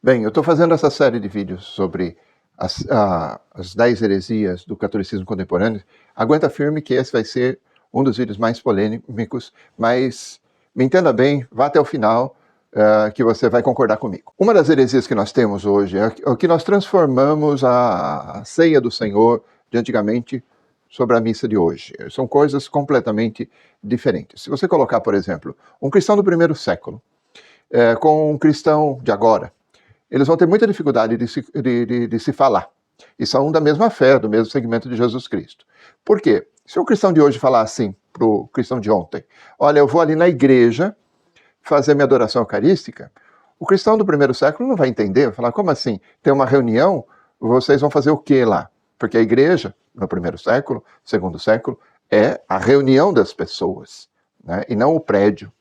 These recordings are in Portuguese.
Bem, eu estou fazendo essa série de vídeos sobre as 10 heresias do catolicismo contemporâneo. Aguenta firme que esse vai ser um dos vídeos mais polêmicos, mas me entenda bem, vá até o final, que você vai concordar comigo. Uma das heresias que nós temos hoje é o que nós transformamos a ceia do Senhor de antigamente sobre a missa de hoje. São coisas completamente diferentes. Se você colocar, por exemplo, um cristão do primeiro século com um cristão de agora, eles vão ter muita dificuldade de se falar. E são da mesma fé, do mesmo segmento de Jesus Cristo. Por quê? Se o cristão de hoje falar assim para o cristão de ontem, olha, eu vou ali na igreja fazer minha adoração eucarística, o cristão do primeiro século não vai entender, vai falar, como assim? Tem uma reunião, vocês vão fazer o quê lá? Porque a igreja, no primeiro século, segundo século, é a reunião das pessoas, né? E não o prédio.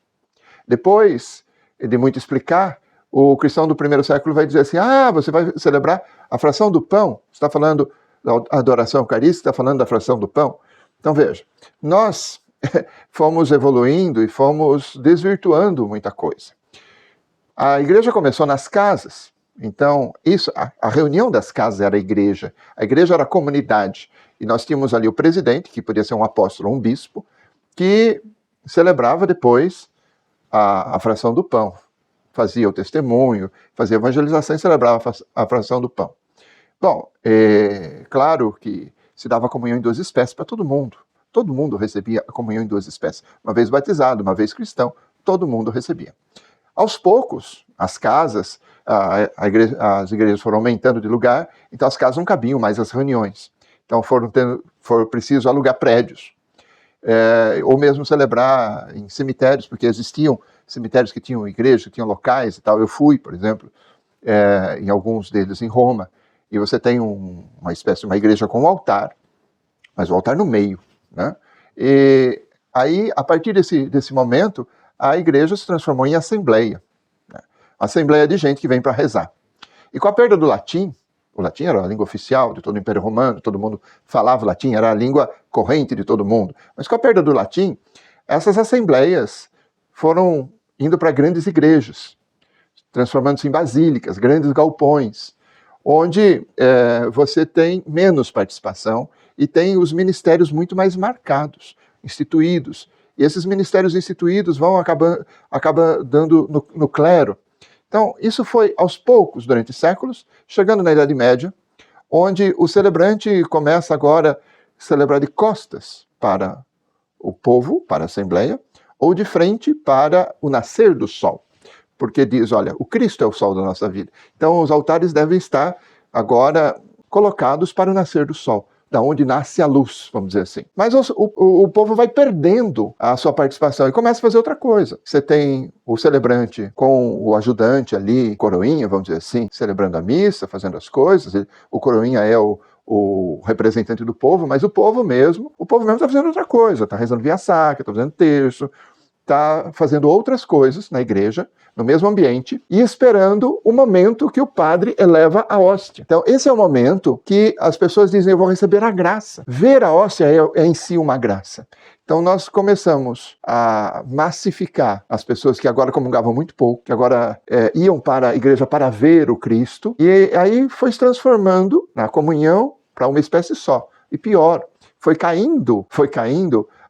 Depois de muito explicar, o cristão do primeiro século vai dizer assim, você vai celebrar a fração do pão, você está falando da adoração eucarística, está falando da fração do pão. Então veja, nós fomos evoluindo e fomos desvirtuando muita coisa. A igreja começou nas casas, então a reunião das casas era a igreja era a comunidade, e nós tínhamos ali o presidente, que podia ser um apóstolo ou um bispo, que celebrava depois a fração do pão. Fazia o testemunho, fazia a evangelização e celebrava a fração do pão. Bom, claro que se dava comunhão em duas espécies para todo mundo. Todo mundo recebia a comunhão em duas espécies. Uma vez batizado, uma vez cristão, todo mundo recebia. Aos poucos, as casas, as igrejas foram aumentando de lugar, então as casas não cabiam mais as reuniões. Então foi preciso alugar prédios. Ou mesmo celebrar em cemitérios, porque existiam cemitérios que tinham igreja, que tinham locais e tal. Eu fui, por exemplo, em alguns deles em Roma, e você tem uma espécie de uma igreja com um altar, mas o altar no meio, né? E aí, a partir desse momento, a igreja se transformou em assembleia, né? Assembleia de gente que vem para rezar. E com a perda do latim, o latim era a língua oficial de todo o Império Romano, todo mundo falava latim, era a língua corrente de todo mundo. Mas com a perda do latim, essas assembleias foram indo para grandes igrejas, transformando-se em basílicas, grandes galpões, onde você tem menos participação e tem os ministérios muito mais marcados, instituídos. E esses ministérios instituídos vão acabar dando no clero. Então, isso foi aos poucos, durante séculos, chegando na Idade Média, onde o celebrante começa agora a celebrar de costas para o povo, para a Assembleia, ou de frente para o nascer do sol. Porque diz, olha, o Cristo é o sol da nossa vida. Então, os altares devem estar agora colocados para o nascer do sol, da onde nasce a luz, vamos dizer assim. Mas o povo vai perdendo a sua participação e começa a fazer outra coisa. Você tem o celebrante com o ajudante ali, coroinha, vamos dizer assim, celebrando a missa, fazendo as coisas. O coroinha é o representante do povo, mas o povo mesmo está fazendo outra coisa, está rezando via sacra, está fazendo terço, está fazendo outras coisas na igreja, no mesmo ambiente, e esperando o momento que o padre eleva a hóstia. Então, esse é o momento que as pessoas dizem, eu vou receber a graça. Ver a hóstia é em si uma graça. Então, nós começamos a massificar as pessoas que agora comungavam muito pouco, que agora iam para a igreja para ver o Cristo, e aí foi se transformando na comunhão para uma espécie só. E pior, foi caindo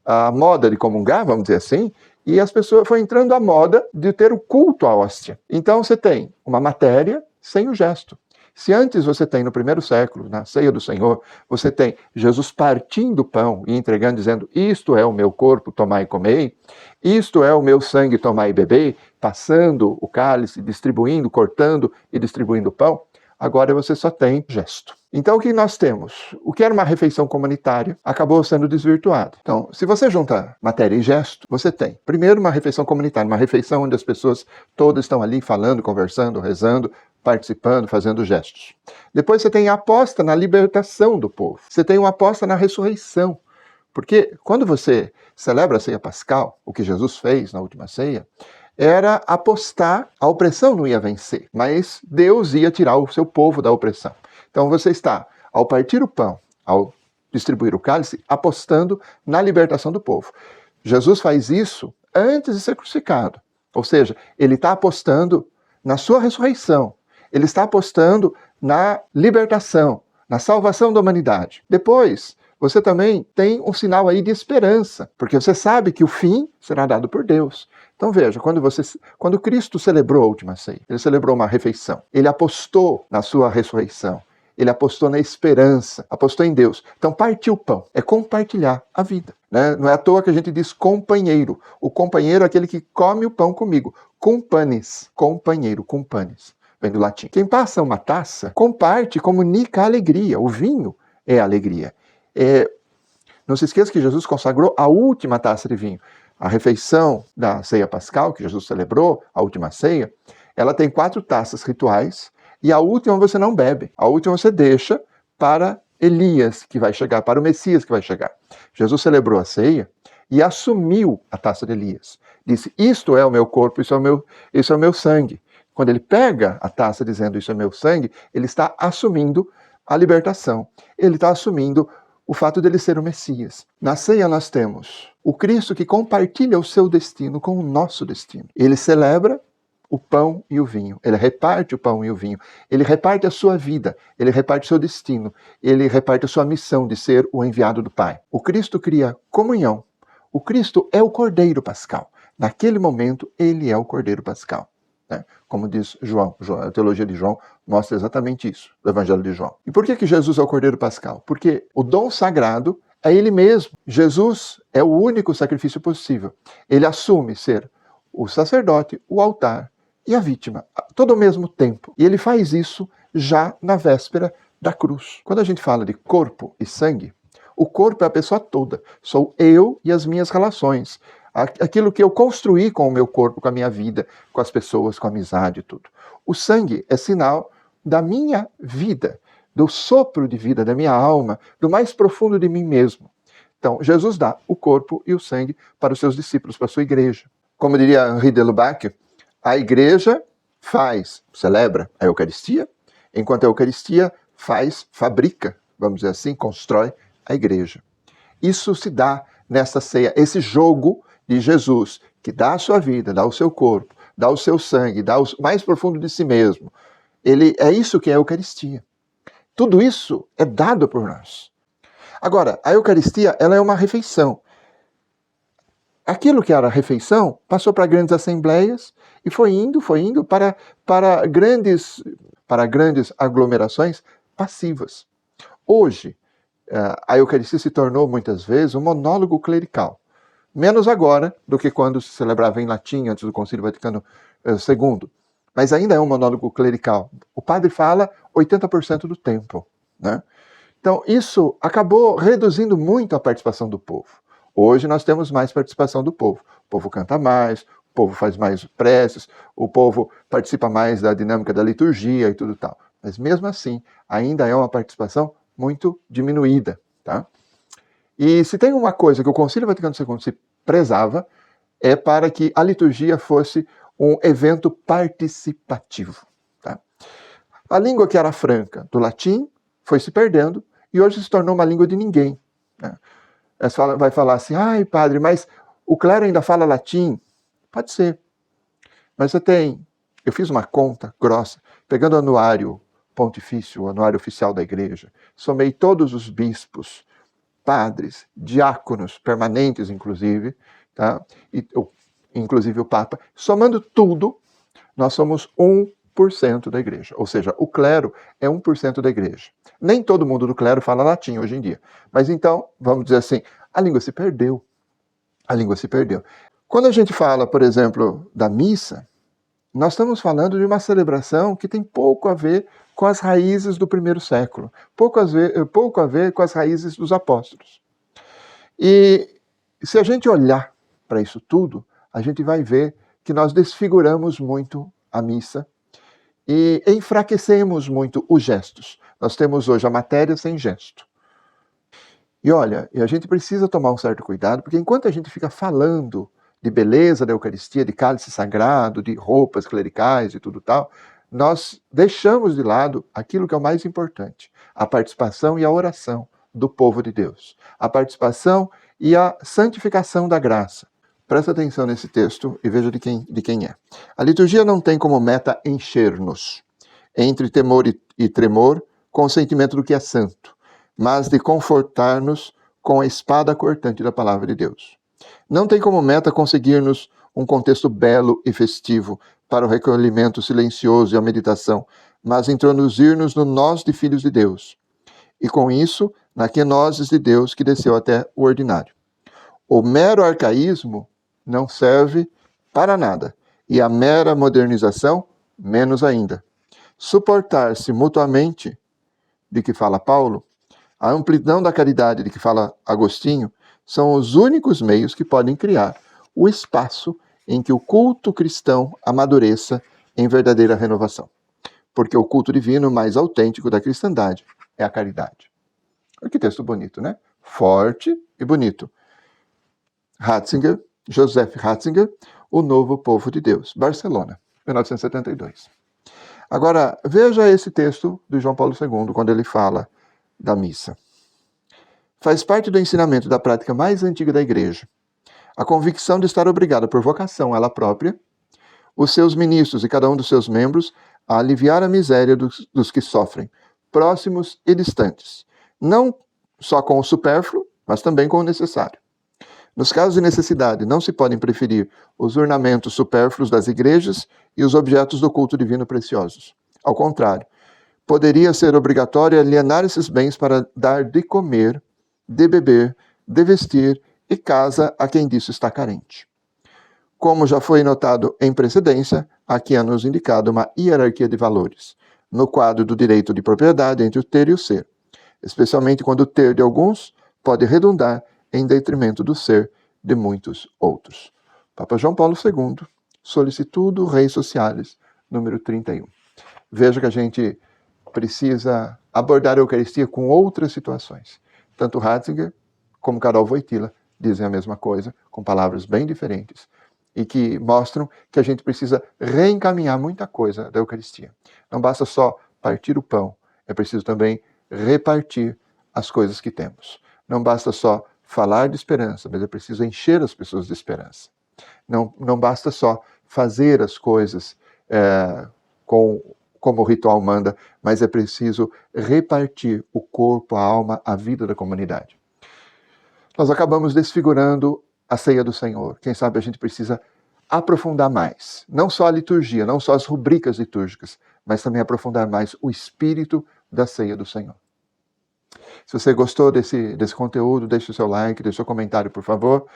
a moda de comungar, vamos dizer assim, e as pessoas foi entrando a moda de ter o culto à hóstia. Então você tem uma matéria sem o gesto. Se antes você tem, no primeiro século, na ceia do Senhor, você tem Jesus partindo o pão e entregando, dizendo, isto é o meu corpo, tomai e comei, isto é o meu sangue, tomai e bebei, passando o cálice, distribuindo, cortando e distribuindo o pão, agora você só tem gesto. Então o que nós temos? O que era uma refeição comunitária acabou sendo desvirtuado. Então, se você junta matéria e gesto, você tem, primeiro, uma refeição comunitária, uma refeição onde as pessoas todas estão ali falando, conversando, rezando, participando, fazendo gestos. Depois você tem a aposta na libertação do povo. Você tem uma aposta na ressurreição. Porque quando você celebra a ceia pascal, o que Jesus fez na última ceia, era apostar, a opressão não ia vencer, mas Deus ia tirar o seu povo da opressão. Então você está, ao partir o pão, ao distribuir o cálice, apostando na libertação do povo. Jesus faz isso antes de ser crucificado. Ou seja, ele está apostando na sua ressurreição. Ele está apostando na libertação, na salvação da humanidade. Depois, você também tem um sinal aí de esperança, porque você sabe que o fim será dado por Deus. Então veja, quando Cristo celebrou a última ceia, ele celebrou uma refeição, ele apostou na sua ressurreição, ele apostou na esperança, apostou em Deus. Então partir o pão é compartilhar a vida. Né? Não é à toa que a gente diz companheiro. O companheiro é aquele que come o pão comigo. Cumpanis, companheiro, cumpanis, vem do latim. Quem passa uma taça, comparte, comunica a alegria. O vinho é a alegria. Não se esqueça que Jesus consagrou a última taça de vinho. A refeição da ceia pascal, que Jesus celebrou, a última ceia, ela tem 4 taças rituais, e a última você não bebe. A última você deixa para Elias, que vai chegar, para o Messias que vai chegar. Jesus celebrou a ceia e assumiu a taça de Elias. Disse, isto é o meu corpo, isso é o meu sangue. Quando ele pega a taça dizendo, isso é meu sangue, ele está assumindo a libertação. Ele está assumindo o fato dele ser o Messias. Na ceia nós temos o Cristo que compartilha o seu destino com o nosso destino. Ele celebra o pão e o vinho. Ele reparte o pão e o vinho. Ele reparte a sua vida. Ele reparte o seu destino. Ele reparte a sua missão de ser o enviado do Pai. O Cristo cria comunhão. O Cristo é o Cordeiro Pascal. Naquele momento, ele é o Cordeiro Pascal. Né? Como diz João, a teologia de João mostra exatamente isso, do Evangelho de João. E por que Jesus é o Cordeiro Pascal? Porque o dom sagrado é ele mesmo. Jesus é o único sacrifício possível. Ele assume ser o sacerdote, o altar e a vítima, todo ao mesmo tempo. E ele faz isso já na véspera da cruz. Quando a gente fala de corpo e sangue, o corpo é a pessoa toda. Sou eu e as minhas relações. Aquilo que eu construí com o meu corpo, com a minha vida, com as pessoas, com a amizade e tudo. O sangue é sinal da minha vida, do sopro de vida da minha alma, do mais profundo de mim mesmo. Então, Jesus dá o corpo e o sangue para os seus discípulos, para a sua igreja. Como diria Henri de Lubac, a igreja celebra a Eucaristia, enquanto a Eucaristia fabrica, vamos dizer assim, constrói a igreja. Isso se dá nessa ceia, esse jogo de Jesus, que dá a sua vida, dá o seu corpo, dá o seu sangue, dá o mais profundo de si mesmo. É isso que é a Eucaristia. Tudo isso é dado por nós. Agora, a Eucaristia, ela é uma refeição. Aquilo que era a refeição passou para grandes assembleias e foi indo para grandes aglomerações passivas. Hoje, a Eucaristia se tornou muitas vezes um monólogo clerical. Menos agora do que quando se celebrava em latim antes do Concílio Vaticano II. Mas ainda é um monólogo clerical. O padre fala 80% do tempo. Né? Então, isso acabou reduzindo muito a participação do povo. Hoje nós temos mais participação do povo. O povo canta mais, o povo faz mais preces, o povo participa mais da dinâmica da liturgia e tudo tal. Mas mesmo assim, ainda é uma participação muito diminuída. Tá? E se tem uma coisa que o Concílio Vaticano II se prezava, é para que a liturgia fosse um evento participativo. Tá? A língua que era franca do latim foi se perdendo e hoje se tornou uma língua de ninguém. Né? Você vai falar assim, ai padre, mas o clero ainda fala latim? Pode ser. Mas eu fiz uma conta grossa, pegando o anuário pontifício, o anuário oficial da igreja, somei todos os bispos, padres, diáconos, permanentes inclusive, tá? Inclusive o Papa, somando tudo, nós somos 1% da igreja. Ou seja, o clero é 1% da igreja. Nem todo mundo do clero fala latim hoje em dia. Mas então, vamos dizer assim, a língua se perdeu. A língua se perdeu. Quando a gente fala, por exemplo, da missa, nós estamos falando de uma celebração que tem pouco a ver com as raízes do primeiro século, pouco a ver com as raízes dos apóstolos. E se a gente olhar para isso tudo, a gente vai ver que nós desfiguramos muito a missa e enfraquecemos muito os gestos. Nós temos hoje a matéria sem gesto. E olha, a gente precisa tomar um certo cuidado, porque enquanto a gente fica falando de beleza da Eucaristia, de cálice sagrado, de roupas clericais e tudo tal, nós deixamos de lado aquilo que é o mais importante, a participação e a oração do povo de Deus, a participação e a santificação da graça. Presta atenção nesse texto e veja de quem é. A liturgia não tem como meta encher-nos. entre temor e tremor, com o sentimento do que é santo, mas de confortar-nos com a espada cortante da palavra de Deus. Não tem como meta conseguir-nos um contexto belo e festivo para o recolhimento silencioso e a meditação, mas introduzir-nos no nós de filhos de Deus, e com isso, na kenosis de Deus que desceu até o ordinário. O mero arcaísmo não serve para nada, e a mera modernização, menos ainda. Suportar-se mutuamente, de que fala Paulo, a amplidão da caridade, de que fala Agostinho, são os únicos meios que podem criar o espaço em que o culto cristão amadureça em verdadeira renovação. Porque o culto divino mais autêntico da cristandade é a caridade. Olha que texto bonito, né? Forte e bonito. Ratzinger, Joseph Ratzinger, O Novo Povo de Deus, Barcelona, 1972. Agora, veja esse texto de João Paulo II, quando ele fala da missa. Faz parte do ensinamento da prática mais antiga da Igreja a convicção de estar obrigada por vocação ela própria, os seus ministros e cada um dos seus membros a aliviar a miséria dos que sofrem, próximos e distantes, não só com o supérfluo, mas também com o necessário. Nos casos de necessidade, não se podem preferir os ornamentos supérfluos das igrejas e os objetos do culto divino preciosos. Ao contrário, poderia ser obrigatório alienar esses bens para dar de comer, de beber, de vestir e casa a quem disso está carente. Como já foi notado em precedência, aqui é nos indicado uma hierarquia de valores, no quadro do direito de propriedade entre o ter e o ser, especialmente quando o ter de alguns pode redundar em detrimento do ser de muitos outros. Papa João Paulo II, Solicitudo Rei Socialis, número 31. Veja que a gente precisa abordar a Eucaristia com outras situações. Tanto Ratzinger como Karol Wojtyla dizem a mesma coisa, com palavras bem diferentes, e que mostram que a gente precisa reencaminhar muita coisa da Eucaristia. Não basta só partir o pão, é preciso também repartir as coisas que temos. Não basta só falar de esperança, mas é preciso encher as pessoas de esperança. Não basta só fazer as coisas como o ritual manda, mas é preciso repartir o corpo, a alma, a vida da comunidade. Nós acabamos desfigurando a ceia do Senhor. Quem sabe a gente precisa aprofundar mais, não só a liturgia, não só as rubricas litúrgicas, mas também aprofundar mais o espírito da ceia do Senhor. Se você gostou desse conteúdo, deixe o seu like, deixe o seu comentário, por favor.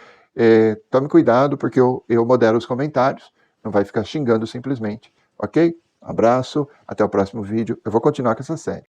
Tome cuidado, porque eu modero os comentários, não vai ficar xingando simplesmente, ok? Abraço, até o próximo vídeo. Eu vou continuar com essa série.